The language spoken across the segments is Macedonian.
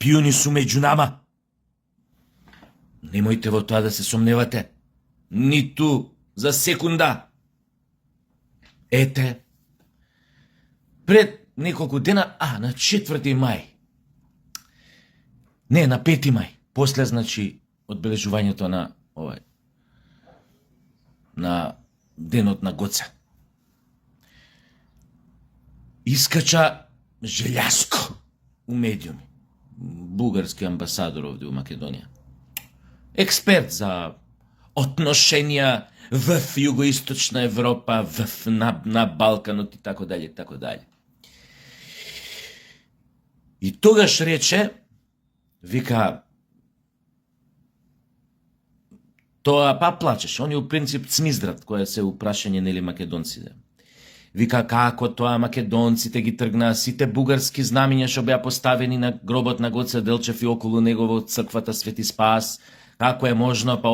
шпиуни су меѓу нама. Немојте во тоа да се сомневате. Ниту за секунда. Ете, пред неколку дена, на 4 мај. Не, на 5 мај. После, значи, одбележувањето на на денот на Гоце. Искача Желјаско у медиуми. Бугарски амбасадор овде у Македонија. Експерт за отношенија в југоисточна Европа, на Балканот и така дале, и така дале. И тогаш рече, вика, тоа плачеш, они у принцип цмиздрат, која се упрашање нели македонците. Вика како тоа македонците ги тргнаа сите бугарски знамиња што беа поставени на гробот на Гоце Делчев и околу него во црквата Свети Спас. Како е можно, па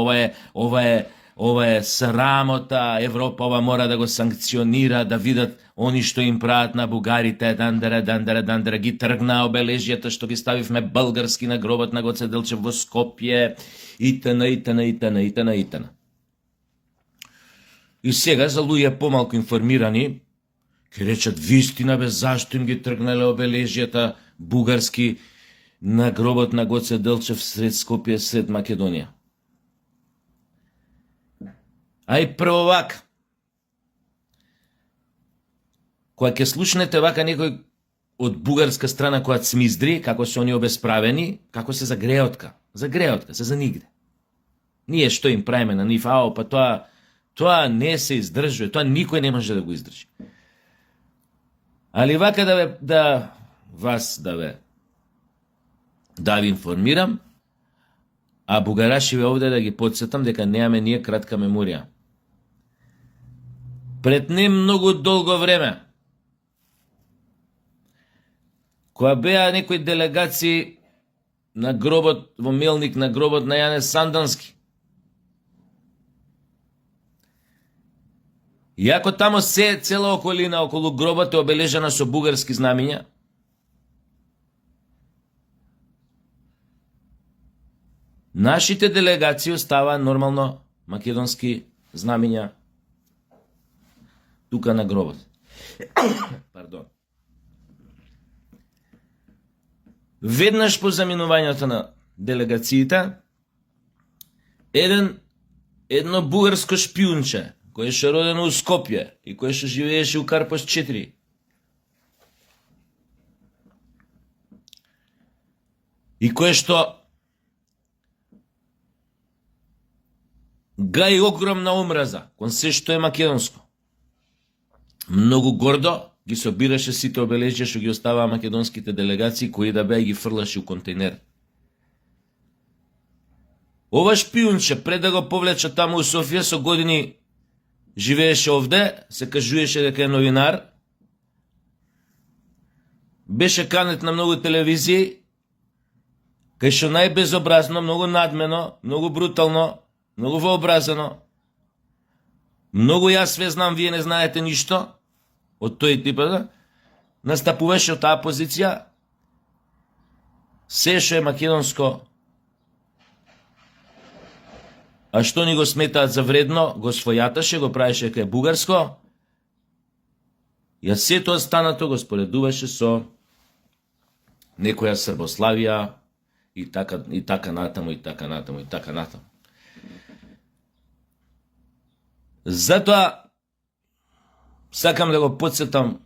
ова е срамота, Европа ова мора да го санкционира, да видат они што им прават на бугарите, дандера, ги тргнаа обележјата што ги ставивме български на гробот на Гоце Делчев во Скопје, итн. И сега за луѓе помалку информирани, ќе речат вистина бе, зашто им ги тргнале обележјата бугарски на гробот на Гоце Делчев сред Скопје, сред Македонија. Ај прво вака, кога ќе слушнете вака некој од бугарска страна која цмиздри, како се они обесправени, како се за греотка, се за нигде. Ние што им правиме на нив, па тоа не се издржува, тоа никој не може да го издржи. Али вака да ви информирам, а бугарашиве овде да ги подсетам дека немаме ние кратка меморија. Пред не многу долго време, која беа некои делегации на гробот во Мелник, на гробот на Јане Сандански, иако тамо цела околина околу гробот е обележена со бугарски знамиња, нашите делегации оставаа нормално македонски знамиња тука на гробот. Пардон. Веднаш по заминувањето на делегациите, едно бугарско шпиунче, кој ше родено у Скопје и кој ше живееше у Карпош 4, и кој што гаи огромна омраза кон се што е македонско, многу гордо ги собираше сите обележја што ги оставаа македонските делегации, кои да беа ги фрлаше у контейнер. Ова шпиунче, пред да го повлече таму у Софија, со години живееше овде, се кажуеше дека е новинар, беше канет на многу телевизии, кај што најбезобразно, многу надмено, многу брутално, многу вообразено, многу јас све знам, вие не знаете ништо, од тој тип, настапуваше од таа позиција, се што е македонско, а што ни го сметаат за вредно, го својаташе, го правеше дека е бугарско, ја сето останато го споредуваше со некоја Србославија и така натаму. Затоа сакам да го подсетам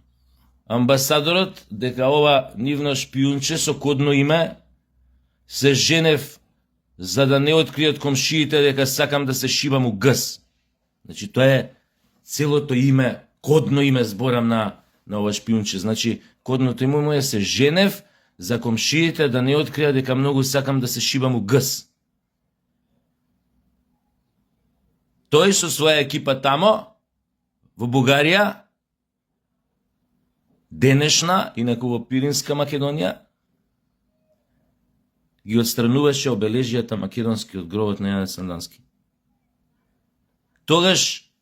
амбасадорот дека ова нивно шпиунче со кодно име се женев за да не откријат комшиите дека сакам да се шибам у гъс. Значи тоа е целото име, кодно име зборам на ова шпиунче. Значи кодното име му е се женев за комшиите да не откријат дека многу сакам да се шибам у гъс. Тој со своја екипа тамо во Бугарија, денешна, инаку во Пиринска Македонија, ги отстрануваше обележјата македонски од гробот на Јане Сандански. Тогаш,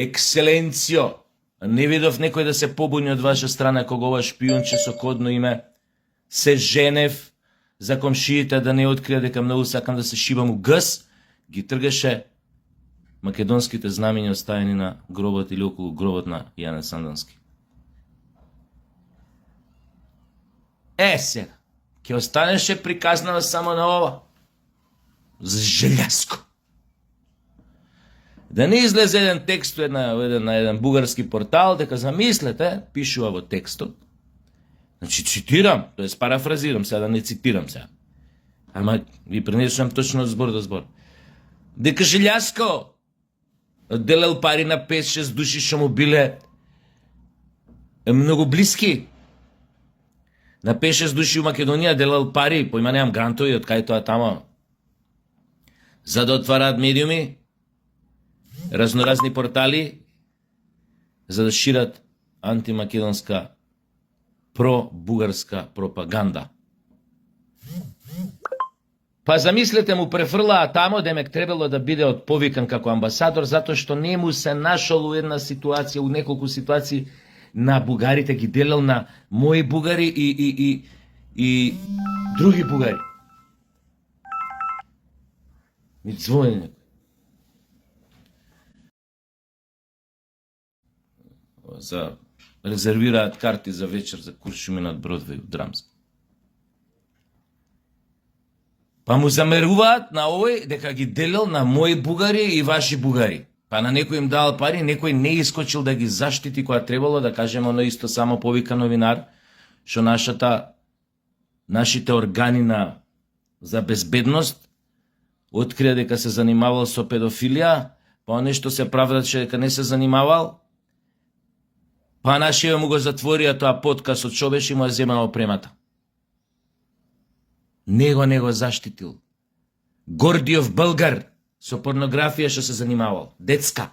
екселенцијо, не видов некој да се побуни од ваша страна кога ова шпиунче со кодно име се женев за комшиите да не открија дека многу сакам да се шибам у гъс, ги тргаше македонските знамења оставени на гробот или околу гробот на Јане Сандански. Сега, ќе останеше приказнава само на ова. За желјаско. Да не излезе еден текст на еден бугарски портал, дека замислете, пишува во текстот. Значи, цитирам, тоест парафразирам сега, да не цитирам сега. Ама ви пренесувам точно збор до збор. Дека Желјаско делел пари на 5-6 души што му биле многу блиски. На 5-6 души у Македонија делал пари, поима немам грантови од кај тоа тамо, за да отвараат медиуми, разноразни портали, за да шират антимакедонска про-бугарска пропаганда. Па замислете, му префрлаа тамо, демек требало да биде отповикан како амбасадор, затоа што не му се нашол у една ситуација, у неколку ситуации на бугарите ги делел на мои бугари и други бугари. Ми звони некој. За резервираат карти за вечер за Куршуми над Бродвеј у Драмски. Па му замеруваат на овој дека ги делел на мои бугари и ваши бугари. Па на некој им дал пари, некој не искочил да ги заштити која требало, да кажеме оно исто само повика новинар, што нашите органи за безбедност открија дека се занимавал со педофилија, па нешто се правдаше дека не се занимавал, па нашиот му го затворија тоа подкаст од Шобеш и му ја земаа опремата. Не го заштитил. Гордиов Българ со порнографија што се занимавал. Детска.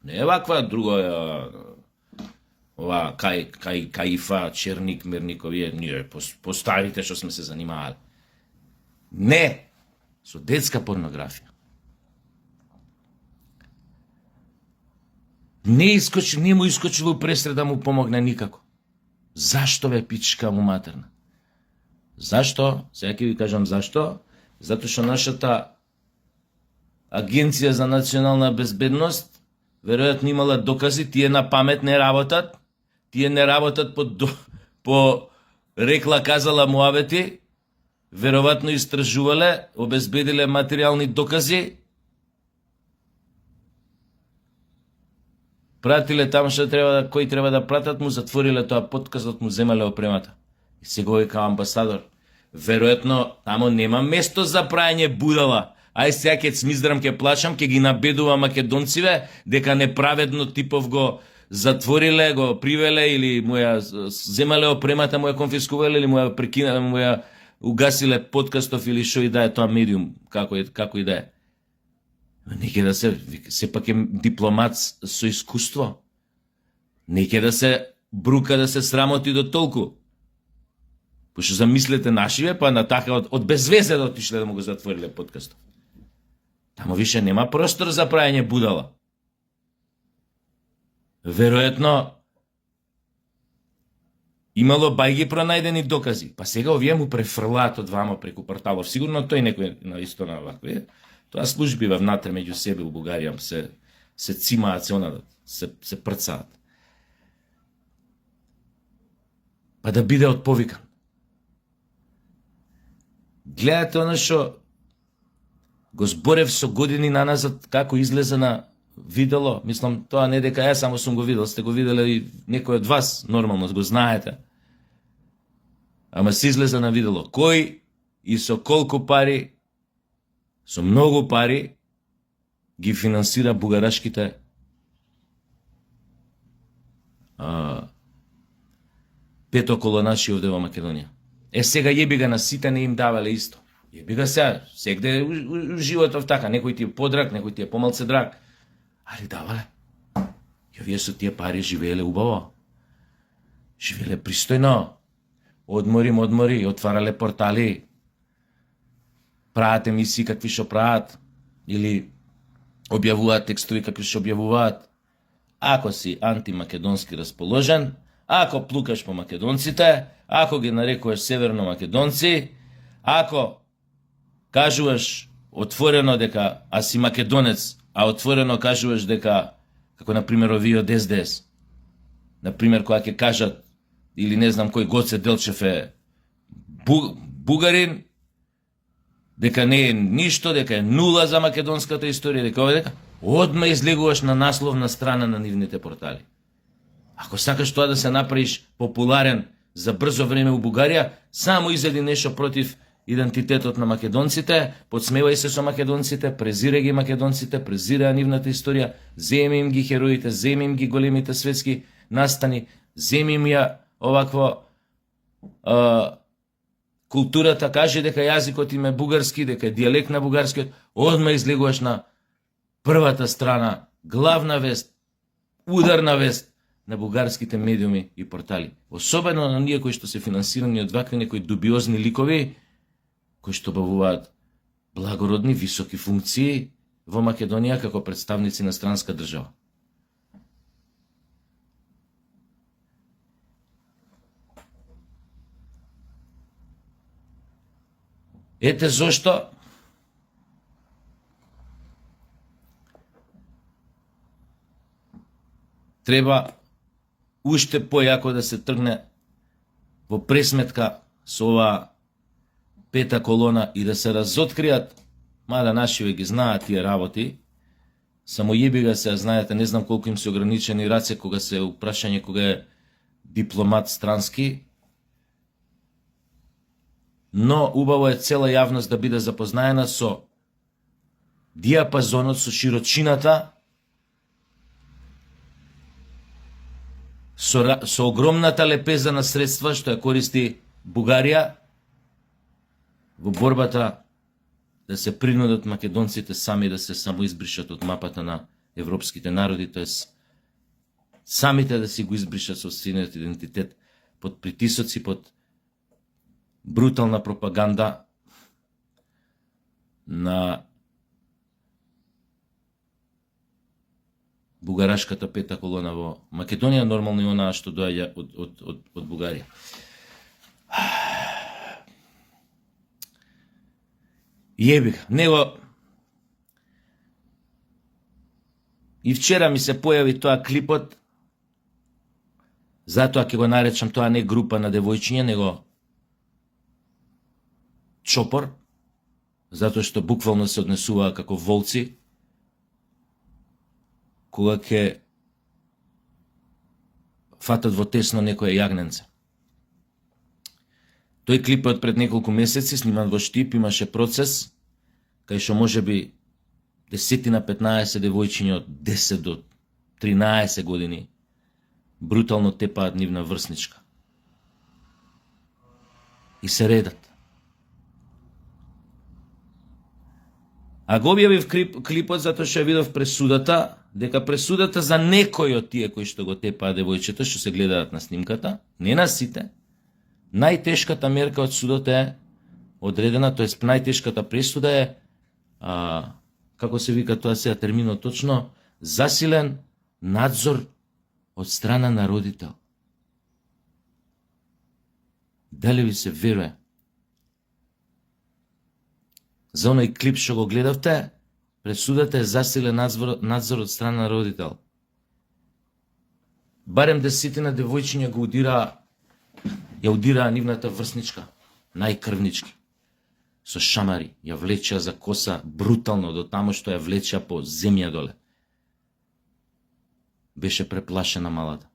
Не ваква друга, ова Каифа, Черник, Мерниковија, ние по старите што сме се занимавали. Не, со детска порнографија. Не му искочило пресред да му помогне никако. Зашто бе, пичка му матерна? Зашто? Сега ќе ви кажам зашто. Затоа што нашата Агенција за национална безбедност веројатно имала докази, тие на памет не работат, тие не работат по рекла казала муабети, веројатно истражувале, обезбедиле материјални докази, пратиле таму што кој треба да пратат, му затвориле тоа подкастот, му земале опремата. И се го вика амбасадор. Веројатно тамо нема место за прајање будала. Ај сега ќе цмиздрам, ќе плачам, ќе ги набедува македонциве дека неправедно типов го затвориле, го привеле или му ја земале опремата, му ја конфискувале или му ја прекинале, му ја угасиле подкастов или што и да е тоа медиум, како и да е. Не ќе да се пак е дипломат со искуство. Не ќе да се брука, да се срамоти до толку. Пошто замислете нашиве, па на така од безвезе да отишле да му го затвориле подкастов. Тамо више нема простор за прајање будала. Веројатно имало бајги пронајдени докази. Па сега овие му префрлаат од вама преку порталов. Сигурно тој некој исто на вакви. Тоа служби внатре меѓу себе у Бугарија се цимаат, се прцаат. Па да биде отповикан. Гледате оно што го зборев со години наназад како излезе на видело. Мислам, тоа не дека ја само сум го видел, сте го виделе и некој од вас, нормално го знаете. Ама се излезе на видело. Кој и со колку пари, со многу пари, ги финансира бугарашките петоколонаши овде во Македонија. Сега јеби ga на сите не им давале исто. Јеби ga сегде у животов така, некој ти е подраг, некој ти е помалце драг. Али давале. И овие со тие пари живееле убаво. Живееле пристојно. Одмори, отварале портали. Прават емисии какви што прават. Или објавуваат текстови какви што објавуваат. Ако си антимакедонски расположен, ако плукаш по македонците, ако ги нарекуваш северно македонци, Ако кажуваш отворено дека а си македонец, а отворено кажуваш дека, како например овие од СДС, например која ќе кажат, или не знам кој Гоце Делчев е бугарин, дека не е ништо, дека е нула за македонската историја, дека одма излегуваш на насловна страна на нивните портали. Ако сакаш тоа да се направиш популарен за брзо време у Бугарија, само изеди нешто против идентитетот на македонците, подсмевај се со македонците, презирај ги македонците, презирај нивната историја, земи им ги хероите, земи им ги големите светски настани, земи им ја овакво културата, кажи дека јазикот им е бугарски, дека е дијалект на бугарскиот, одма излегуваш на првата страна, главна вест, ударна вест на бугарските медиуми и портали. Особено на ние кои што се финансирани од вакви некои дубиозни ликови, кои што бавуваат благородни, високи функции во Македонија како представници на странска држава. Ете зошто треба уште појако да се тргне во пресметка со оваа пета колона и да се разоткријат, мада нашиве ги знаат тие работи, само јебига се, знаете, не знам колку им се ограничени раце кога се упрашање кога е дипломат странски, но убаво е цела јавност да биде запознаена со диапазонот, со широчината, со огромната лепеза на средства што ја користи Бугарија во борбата да се принудат македонците сами да се самоизбришат од мапата на европските народи, тоест самите да си го избришат собствениот идентитет под притисоци, под брутална пропаганда на бугарашката пета колона во Македонија, нормално и онаа што доаѓа од Бугарија. Јебик, него и вчера ми се појави тоа клипот, затоа ќе го наречам тоа не група на девојчиња, него чопор, затоа што буквално се однесуваа како волци, кога ќе фатат во тесно некое јагненце. Тој клип од пред неколку месеци, сниман во Штип, имаше процес, кај што може би 10 на 15 девојчиња од 10 до 13 години брутално тепаат нивна врсничка. И се редат. А го објавив клипот затоа што ја видов пресудата, дека пресудата за некој од тие кои што го тепаа девојчето, што се гледаат на снимката, не на сите, најтешката мерка од судот е одредена, тоест најтешката пресуда е, како се вика тоа сега терминот точно, засилен надзор од страна на родител. Дали ви се веруе? За оној клип што го гледавте, пресудата е засилен надзор од страна на родител. Барем 10 девојчиња го ја удираа нивната врсничка, најкрвнички, со шамари, ја влечеа за коса брутално до тамо што ја влечеа по земја доле. Беше преплашена малата.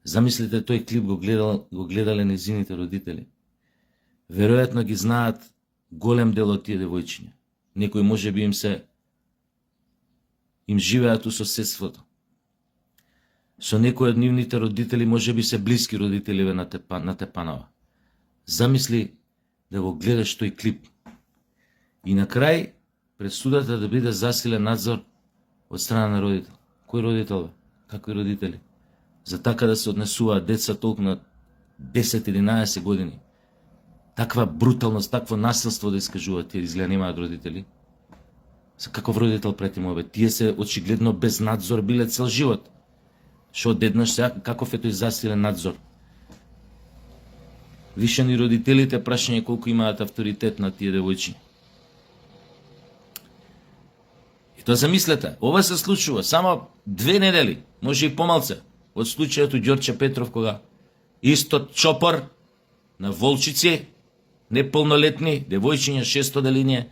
Замислите, тој клип го гледале незините родители. Веројатно ги знаат голем дел од тие девојчиња. Некои може би им живеат у соседството. Со некои од нивните родители може би се блиски родителиве на Тепанова. Замисли да го гледаш тој клип. И на крај пресудата да биде засилен надзор од страна на родител. Кој родител бе? Какви родители? За така да се однесуваат деца толку на 10-11 години. Таква бруталност, такво насилство да искажуваат, тие изгледа немаат родители. За каков родител претимо бе? Тие се очигледно без надзор биле цел живот. Шо одеднаш сега каков е тој засилен надзор? Више ни родителите прашање колку имаат авторитет на тие девојчиња. И тоа замислете, ова се случува само 2 недели, може и помалце, од случајот у Ѓорче Петров, кога исто чопор на волчици, неполнолетни, девојчиња 600 делиње,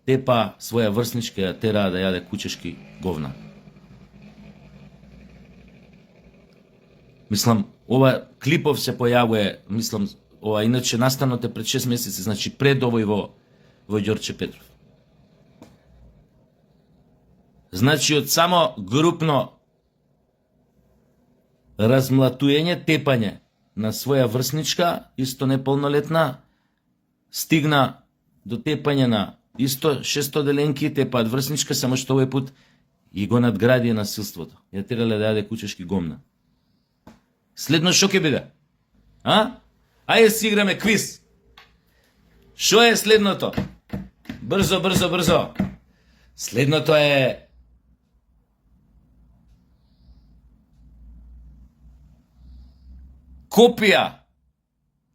тепа своја врсничка ја тераа да јаде кучешки говна. Мислам, ова клипов се појавува, мислам, ова иначе настанот е пред 6 месеци, значи пред овој во Ѓорче Петров. Значи од само групно размлатуење, тепање на своја врсничка, исто неполнолетна, стигна до тепање на исто 600 деленки, тепаат врсничка, само што овој пат и го надгради насилството. Ја терале да јаде кучешки гомна. Следно шо ќе биде? Ајде си играме квиз. Шо е следното? Брзо, брзо, брзо. Следното е копија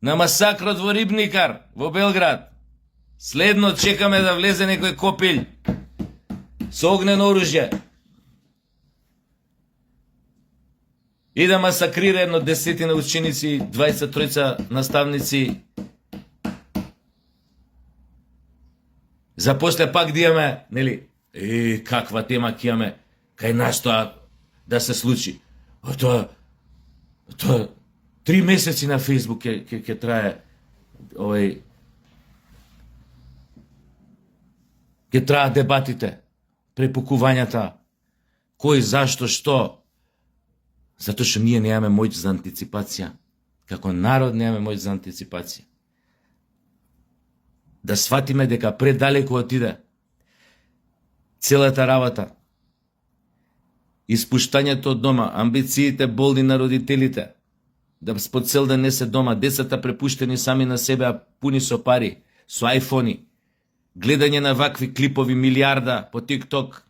на масакрот во Рибникар, во Белград. Следно чекаме да влезе некој копил со огнено оружје и да масакрира едно 10 ученици, 23 наставници. За после пак да имаме, нели, каква тема ќе имаме кај нас тоа да се случи. Тоа 3 месеци на Фейсбук ќе трае ќе траат дебатите, препукувањата, кој, зашто, што. Затоа што ние немаме моќ за антиципација. Како народ немаме моќ за антиципација. Да сватиме дека предалеку отиде целата работа. Испуштањето од дома, амбициите болни на родителите, да по цел ден не се дома, децата препуштени сами на себе, а пуни со пари, со айфони, гледање на вакви клипови милиарда по TikTok.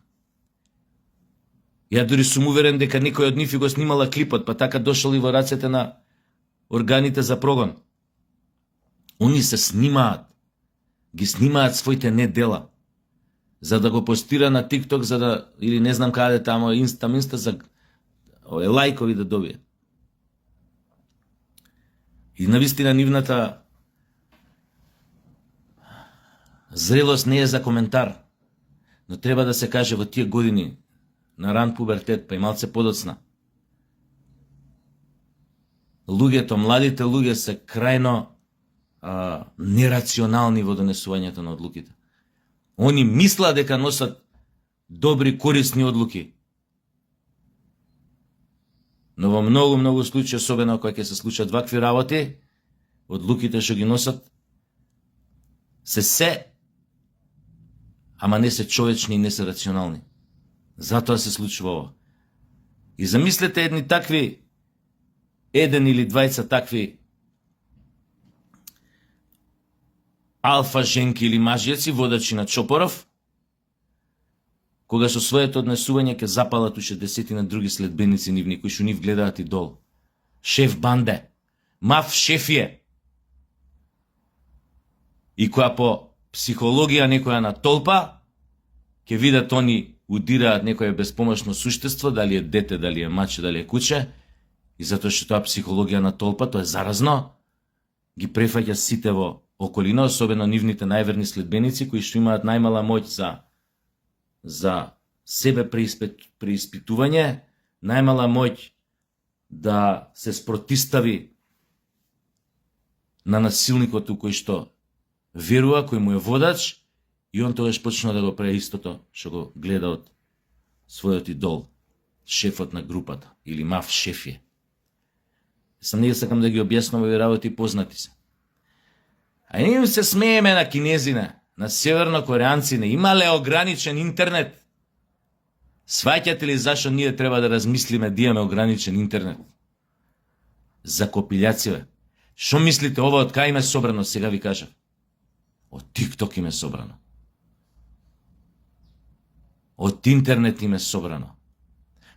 Ја дури сум уверен дека некој од нив и го снимала клипот, па така дошол и во рацете на органите за прогон. Они се снимаат, ги снимаат своите недела, за да го постира на TikTok, за да, или не знам каде тамо, инста, за лајкови да добие. И навистина нивната зрелост не е за коментар, но треба да се каже во тие години на ран пубертет, па и малце подоцна. Луѓето, младите луѓе се крајно нерационални во донесувањето на одлуките. Они мислат дека носат добри, корисни одлуки. Но во многу случаи, особено кога ќе се случат вакви работи, одлуките што ги носат се, ама не се човечни и не се рационални. Затоа се случува ова. И замислете едни такви, еден или двајца такви алфа женки или мажјаци, водачи на чопоров, кога со своето однесување ќе запалат уште 10 на други следбеници нивни, кои што нив гледаат идол. Шеф банде, мав шефие. И која по психологија некоја на толпа, ќе видат они удираат некоја безпомошно суштество, дали е дете, дали е маче, дали е куче, и затоа што тоа психологија на толпа, тоа е заразно, ги префаќа сите во околина, особено нивните најверни следбеници, кои што имаат најмала моќ за себе преиспитување, најмала моќ да се спротистави на насилникот у кој што верува, кој му е водач, и он тогаш почна да го прави истото што го гледа од својот идол, шефот на групата, или мав шеф е. Сам не сакам да ги објаснам овие работи, познати се. А ние се смееме на кинезине, на севернокореанците, имале ограничен интернет. Сваќате ли зашо ние треба да размислиме да имаме ограничен интернет? За копилјациве. Шо мислите, ова од кај им е собрано, сега ви кажав? Од TikTok им е собрано. Од интернет им е собрано.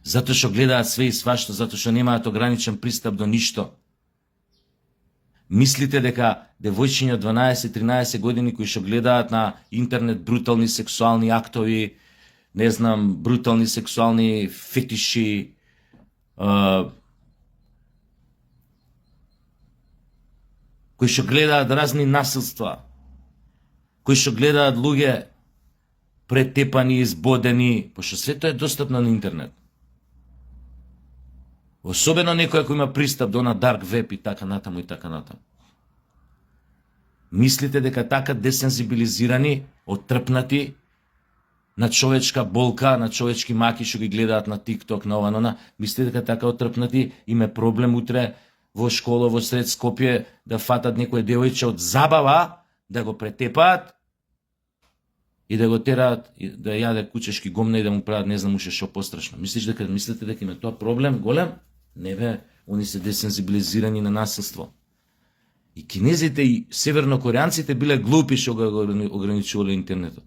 Затоа што гледаат све и свашто, затоа што немаат ограничен пристап до ништо. Мислите дека девојчиња од 12-13 години кои што гледаат на интернет брутални сексуални актови, не знам, брутални сексуални фетиши, кои што гледаат разни насилства, кои што гледаат луѓе претепани, избодени, пошто сето е достапно на интернет. Особено некој кој има пристап до на дарк веб и така натаму и така натаму. Мислите дека така десензибилизирани, оттрпнати на човечка болка, на човечки маки што ги гледаат на TikTok, на ова, на она, мислите дека така оттрпнати им е проблем утре во школа, во сред Скопје, да фатат некој девојче од забава, да го претепаат и да го тераат да јаде кучешки гомна и да му прават не знам уште што пострашно. Мислите дека има тоа проблем голем? Не бе, они се десензибилизирани на насилство. И кинезите и севернокореанците биле глупи што го ограничувале интернетот.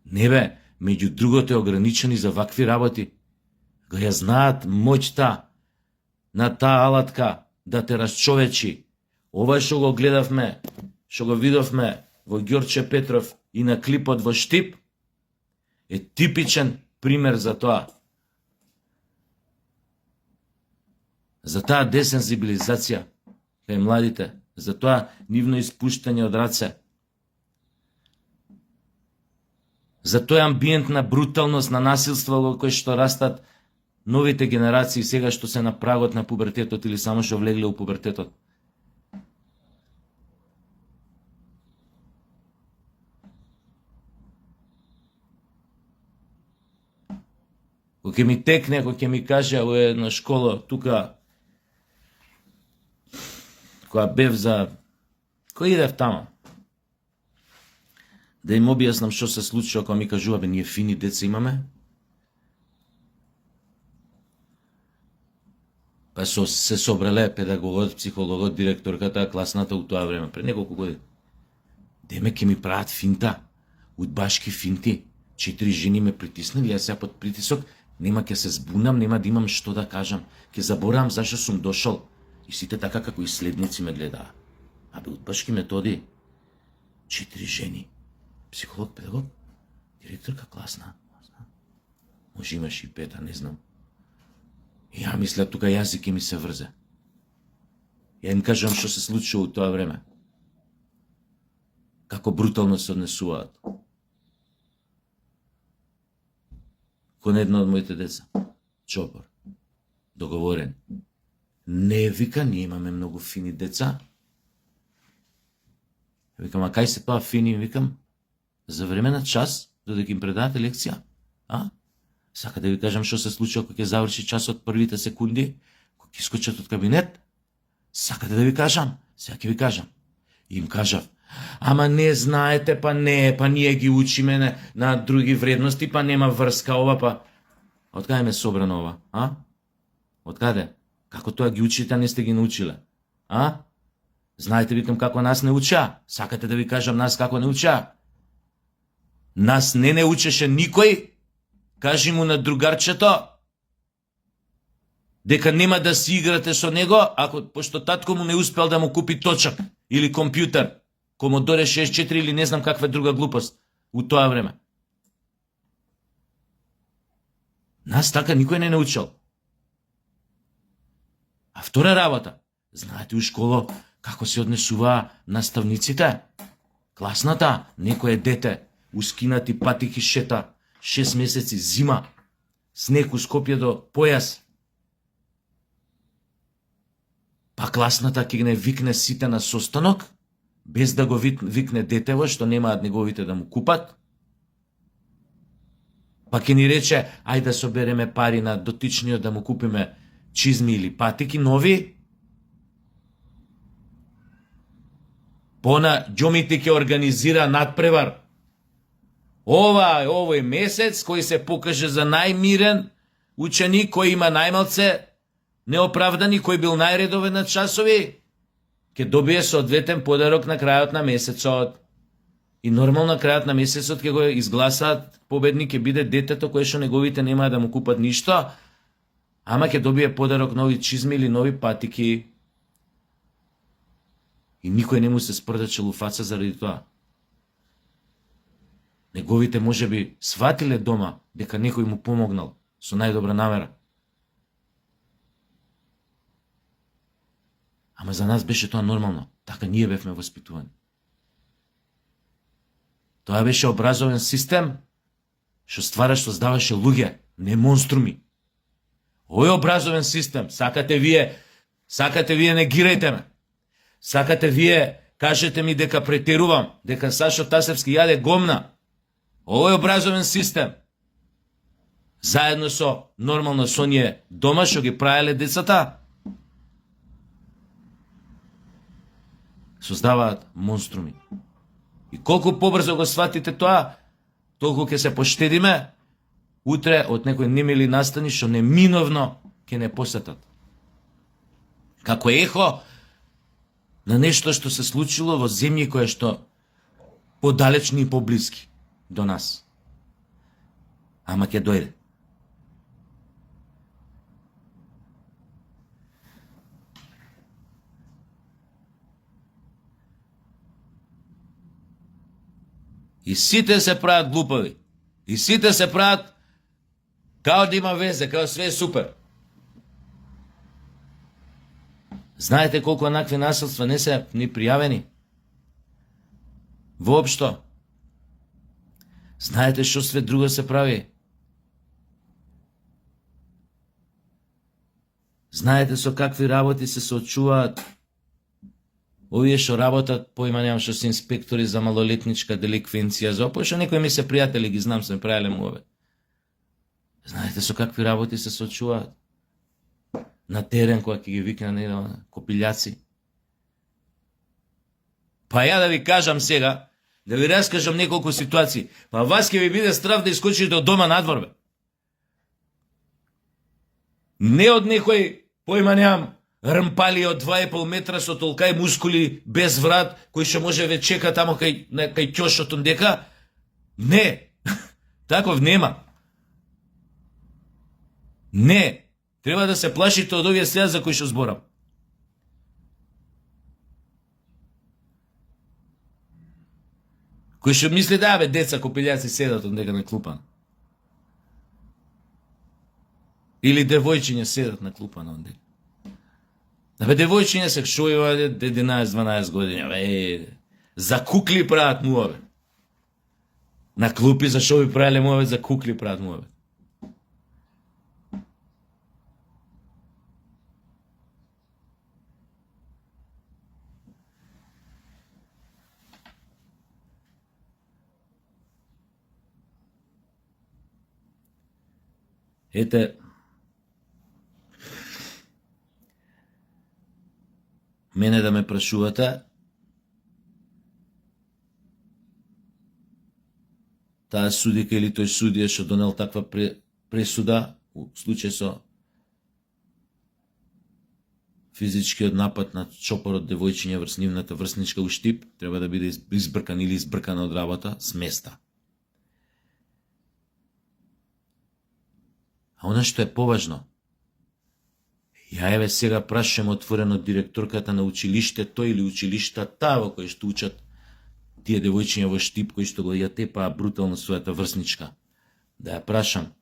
Не бе, меѓу другото е ограничени за вакви работи. Го ја знаат моќта на таа алатка да те расчовечи. Ова што го гледавме, што го видовме во Ѓорче Петров и на клипот во Штип, е типичен пример за тоа. За таа десензибилизација кај младите, за тоа нивно испуштање од раце, за тој амбиент на бруталност, на насилство во кој што растат новите генерации сега што се на прагот на пубертетот или само што влегле у пубертетот. Кој ќе ми текне, кој ќе ми каже во една школа тука, која бев за... Кој идев тама? Да им објаснам што се случува кога ми кажува, бе, ние фини деца имаме? Па се собрале педагогот, психологот, директорката, класната у тоа време, пред неколку години. Деме ќе ми прават финта, удбашки финти. 4 жени ме притиснали, јас сега под притисок, нема ќе се збунам, нема да имам што да кажам, ќе заборавам зашто сум дошол. И сите така како исследници ме гледаа. Абе, удбашки методи. 4 жени. Психолог, педагог, директорка класна. Може имаш и 5, не знам. И ја мисля, тука јазик ми се врзе. Ја им кажам што се случува у тоа време. Како брутално се однесуваат. Кон една од моите деца. Чопор. Договорен. Не, вика, ние имаме многу фини деца. Викам, а кај се тоа фини? Викам, за време на час, додека им предавате лекција. А? Сака да ви кажам што се случува кога ќе заврши часот првите секунди, кога ќе искочат од кабинет. Сакате да ви кажам? Сега ќе ви кажам. И им кажав, ама не знаете, па не, па ние ги учиме на други вредности, па нема врска ова, па... Од каде ме собрано ова, а? Од каде? Како тоа ги учите, а не сте ги научиле? А? Знаете, викам, како нас не уча? Сакате да ви кажам нас како не уча? Нас не учеше никој. Кажи му на другарчето дека нема да си играте со него, пошто татко му не успел да му купи точак или компјутер, Commodore 64 или не знам каква друга глупост у тоа време. Нас така никој не научил. А втора работа, знаете у школа како се однесува наставниците? Класната, некој дете, ускинати патики шета, 6 месеци зима, снег у Скопје до појас. Па класната ќе не викне сите на состанок, без да го викне детево, што немаат неговите да му купат. Па ќе ни рече, ајде да собереме пари на дотичниот да му купиме чизми или патики нови. Пона џомите ќе организира надпревар. Овој месец кој се покаже за најмирен ученик, кој има најмалце неоправдани, кој бил најредовен на часови, ќе добие соодветен подарок на крајот на месецот. И нормално на крајот на месецот ќе го изгласаат победник, ќе биде детето кое што неговите нема да му купат ништо, ама ќе добие подарок нови чизми или нови патики. И никој не му се спрдачел у фаца заради тоа. Неговите можеби сватиле дома дека некој му помогнал со најдобра намера. Ама за нас беше тоа нормално. Така ние бевме воспитувани. Тоа беше образовен систем што создаваше луѓе, не монструми. Овој образовен систем, сакате вие негирајте ме. Сакате вие, кажете ми дека претерувам, дека Сашо Тасевски јаде гомна. Овој образовен систем, заедно со, нормално со ние дома што ги правеле децата, создаваат монструми. И колку побрзо го сватите тоа, толку ќе се поштедиме утре од некои немили настани што неминовно ќе не посетат. Како ехо на нешто што се случило во земји кои што подалечни и поблиски до нас. Ама ќе дојде. И сите се прават глупави. И сите се прават као да има везе, као све е супер. Знаете колку онакви насилства не се ни пријавени? Воопшто. Знаете што све друго се прави? Знаете со какви работи се соочуваат овие што работат, поима немам, што се инспектори за малолетничка деликвенција, што некои ми се пријатели, ги знам, сме правиле муове. Знаете со какви работи се соочуваат? На терен, која ќе ги викна копилјаци. Па ја да ви кажам сега, да ви раскажам неколку ситуации. Па вас ќе ви биде страв да искочите од дома надвор, бе. Не од некој, поима немам, рмпали од 2,5 метра со толкај мускули без врат, кој што може ве чека тамо кај ќошот ондека. Не, таков нема. Не, треба да се плашите од овие сега за кои што зборам. Кои што мисли да, бе, деца копилјаци седат ондека на клупан. Или девојчиња седат на клупан ондека. Бе, девојчиња се шојува 11-12 години, бе, за кукли прават муаве. На клупи за шо би правиле муаве, за кукли прават муаве. Ете, мене да ме прашувате, таа судика или тој судија што донел таква пресуда, у случај со физичкиот напад на чопорот девојчиња врз нивната врсничка уштип, треба да биде избркан или избркана од работа с места. А она што е поважно, ја еве сега прашувам отворено директорката на училиштето или училиштата во кои што учат тие девојчиња во Штип, кои што го ја тепаа брутално својата врсничка. Да ја прашам,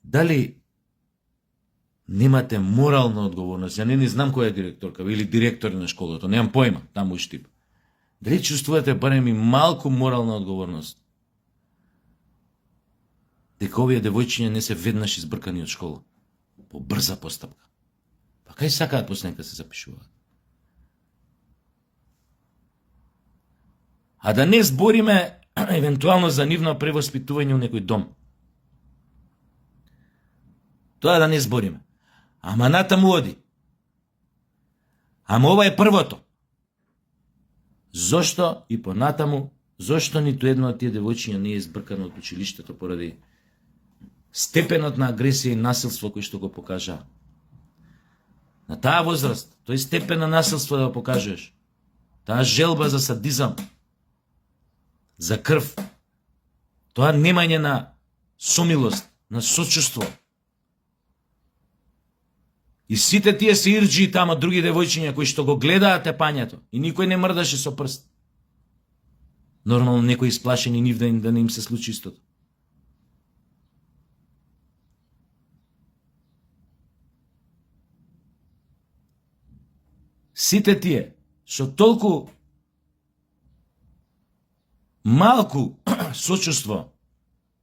дали немате морална одговорност? Ја не знам која е директорка или директор на школото, немам појма, таму во Штип. Дали чувствувате барем и малку морална одговорност? Дека овие девојчиња не се веднаш избркани од школа. По брза постапка. Па кај сакаат после нека се запишуваат? А да не збориме евентуално за нивно превоспитување у некој дом. Тоа да не збориме. Ама натаму оди. Ама ова е првото. Зошто и понатаму, зошто ниту едно од тие девојчиња не е избркано од училиштето поради степенот на агресија и насилство кој што го покажа. На таа возраст, тој степен на насилство да го покажеш. Таа желба за садизам, за крв, тоа немање на сомилост, на сочувство. И сите тие се ирџи тамо други девојчиња кои што го гледаат тепањето и никој не мрдаше со прст. Нормално некои исплашени нив да не им се случи истото. Сите тие со толку малку сочувство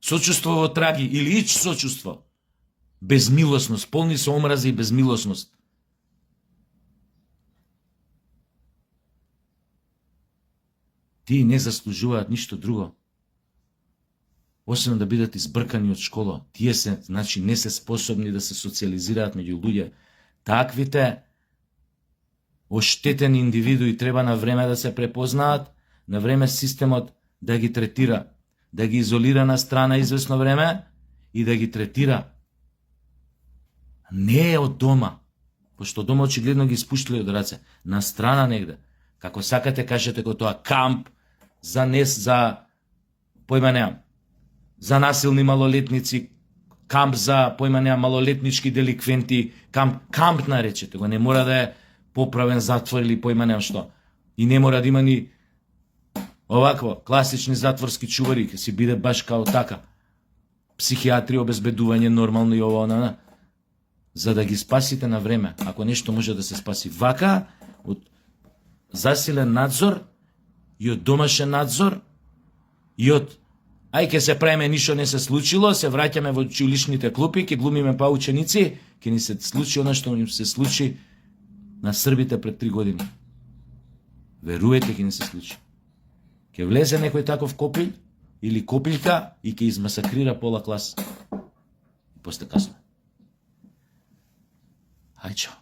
во траги или ич сочувство, безмилосност, полни со омраза и безмилосност. Тие не заслужуваат ништо друго, освен да бидат избркани од школа. Тие се, значи, не се способни да се социализираат меѓу луѓе. Таквите оштетени индивидуи треба на време да се препознаат, на време системот да ги третира, да ги изолира на страна извесно време и да ги третира. Не е од дома, пошто дома очигледно ги спуштиле од раце, на страна негде. Како сакате кажете го тоа камп за појма неам, за насилни малолетници, камп за појма неам малолетнички деликвенти, камп наречете го, не мора да е поправен затвор или појма неам што. И не мора да има ни овакво класични затворски чувари, ќе си биде баш као така. Психиатрија, обезбедување нормално и ова она, за да ги спасите на време, ако нешто може да се спаси. Вака, од засилен надзор и од домашен надзор и од ај ке се правиме ништо не се случило, се враќаме во училишните клупи, ке глумиме па ученици, ке ни се случи она што им се случи на србите пред 3 години. Веруете, ке ни се случи. Ке влезе некој таков копил или копилка и ке измасакрира пола клас. И после касно. Ај чао.